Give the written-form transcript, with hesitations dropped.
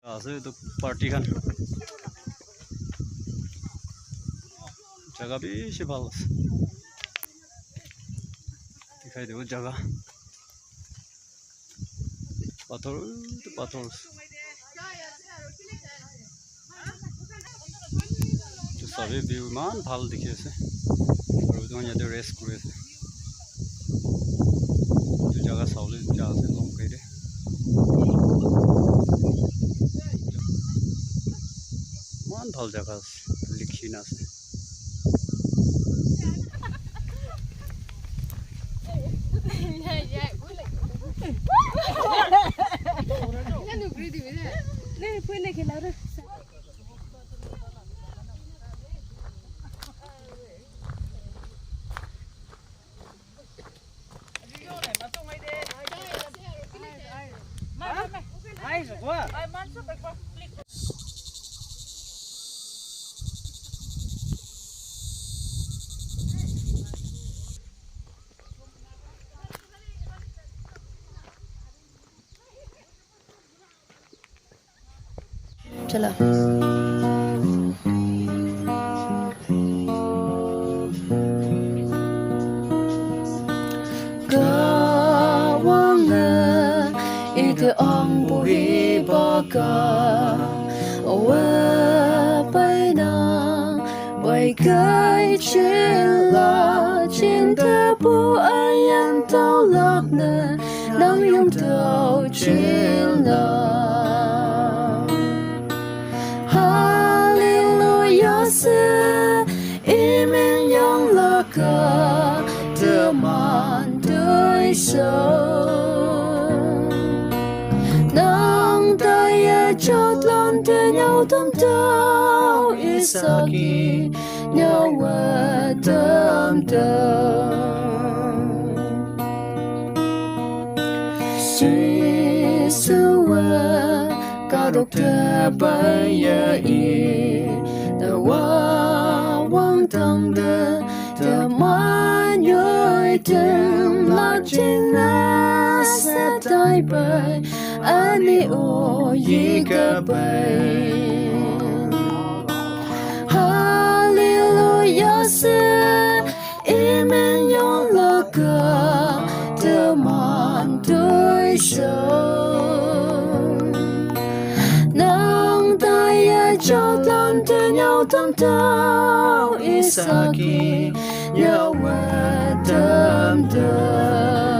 আছে তো পার্টি খান जगह बेसी ভালো আছে दिखाई देव जगह पाथर तो पाथर सबै ভিউ ইমান ভাল দেখি আছে আৰু তোমাৰ ইয়াতে ৰেষ্ট কৰি আছে जगह চাবলৈ যা আছে লং কৰিলে ইমান ভাল जगह আছে লিখি না আছে चला Ite ang buhi baka Awa bay na Bay kai chin la Chin ta bu ayan tao lak na Nang yung tao chin la Hallelujah se Imen yang laka Teman đời sống Nang tayo chót lon te nhau tâm tao Isaki nhau tâm tao Sisua Cao độc tơ bay ya y Tờ wa wang tăng đơ Tờ man yoi tim La chinh na sa tai bay Ani o yi ka bay Hallelujah se Imen yong la ka Tờ man đối sống Nang tayo chót lon te nhau tâm tao Isaki nhau tâm tao